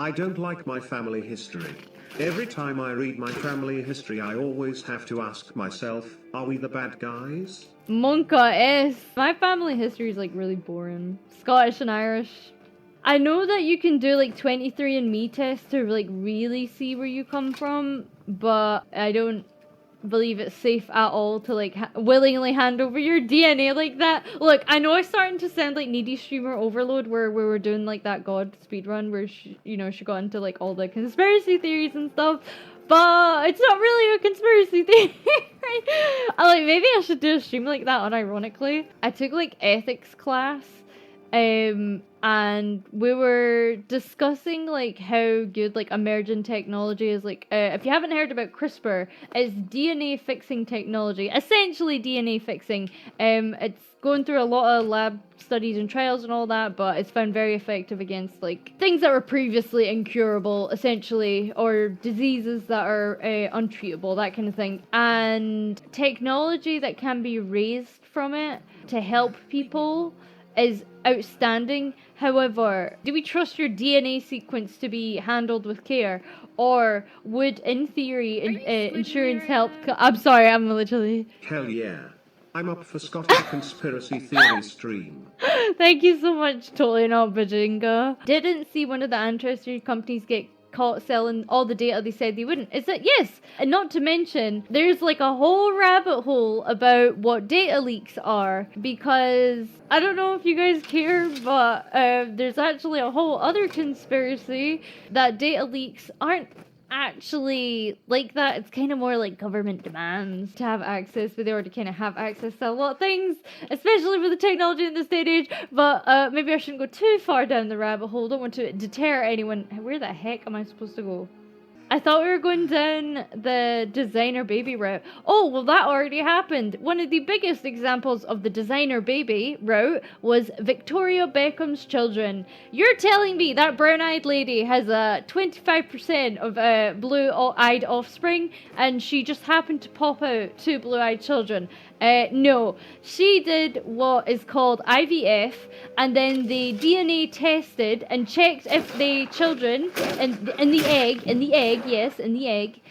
I don't like my family history. Every time I read my family history I always have to ask myself, are we the bad guys? Monka S. My family history is like really boring. Scottish and Irish. I know that you can do like 23andMe tests to like really see where you come from, but I don't believe it's safe at all to like willingly hand over your DNA like that. Look, I know it's starting to sound like needy streamer overload where we were doing like that god speedrun where she, she got into like all the conspiracy theories and stuff, but it's not really a conspiracy theory. Maybe I should do a stream like that unironically. I took like ethics class, and we were discussing like how good like emerging technology is. Like if you haven't heard about CRISPR, it's DNA fixing technology, essentially DNA fixing. It's going through a lot of lab studies and trials and all that, but it's found very effective against like things that were previously incurable, essentially, or diseases that are untreatable, that kind of thing. And technology that can be raised from it to help people is outstanding. However, do we trust your DNA sequence to be handled with care? Or would, in theory, insurance help? I'm sorry, I'm literally... Hell yeah. I'm up for Scottish conspiracy theory stream. Thank you so much, totally not Bajinga. Didn't see one of the ancestry companies get caught selling all the data they said they wouldn't. Is it? Yes! And not to mention, there's like a whole rabbit hole about what data leaks are, because I don't know if you guys care, but there's actually a whole other conspiracy that data leaks aren't actually like that. It's kind of more like government demands to have access, but they already kind of have access to a lot of things, especially with the technology in this day and age. But maybe I shouldn't go too far down the rabbit hole. Don't want to deter anyone. Where the heck am I supposed to go? I thought we were going down the designer baby route. Oh, well, that already happened. One of the biggest examples of the designer baby route was Victoria Beckham's children. You're telling me that brown-eyed lady has a 25% of blue-eyed offspring, and she just happened to pop out two blue-eyed children? No. She did what is called IVF, and then they DNA tested and checked if the children in the egg,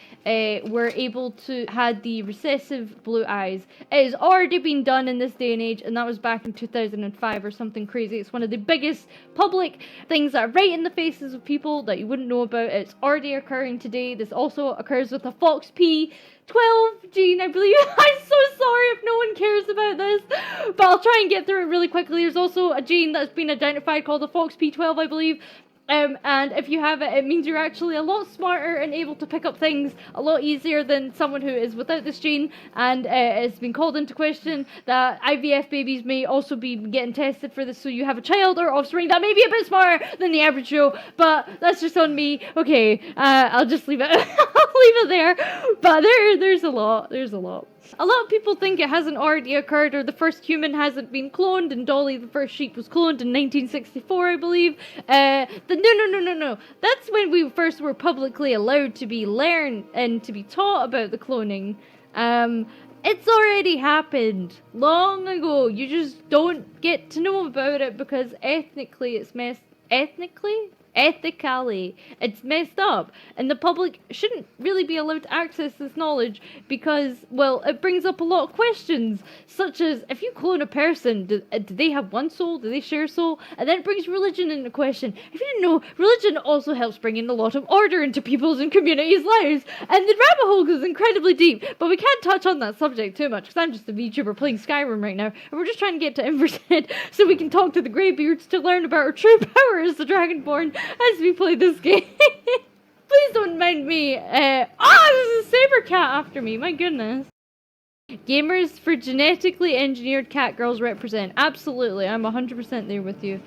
were able to had the recessive blue eyes. It has already been done in this day and age, and that was back in 2005 or something crazy. It's one of the biggest public things that are right in the faces of people that you wouldn't know about. It's already occurring today. This also occurs with the FOXP12 gene, I believe. I'm so sorry if no one cares about this, but I'll try and get through it really quickly. There's also a gene that's been identified called the FOXP12, I believe. And if you have it, it means you're actually a lot smarter and able to pick up things a lot easier than someone who is without this gene. And it's been called into question that IVF babies may also be getting tested for this, so you have a child or offspring that may be a bit smarter than the average Joe. But that's just on me. Okay, I'll just leave it. I'll leave it there. But there's a lot. There's a lot. A lot of people think it hasn't already occurred, or the first human hasn't been cloned, and Dolly the first sheep was cloned in 1964, I believe. No. That's when we first were publicly allowed to be learned and to be taught about the cloning. It's already happened long ago. You just don't get to know about it because ethically it's messed up, and the public shouldn't really be allowed to access this knowledge because, well, it brings up a lot of questions, such as, if you clone a person, do they have one soul? Do they share a soul? And then it brings religion into question. If you didn't know, religion also helps bring in a lot of order into people's and communities' lives, and the rabbit hole goes incredibly deep, but we can't touch on that subject too much, because I'm just a VTuber playing Skyrim right now, and we're just trying to get to Inversed so we can talk to the Greybeards to learn about our true power as the Dragonborn as we play this game. Please don't mind me. There's a saber cat after me. My goodness. Gamers for genetically engineered cat girls represent. Absolutely, I'm 100% there with you.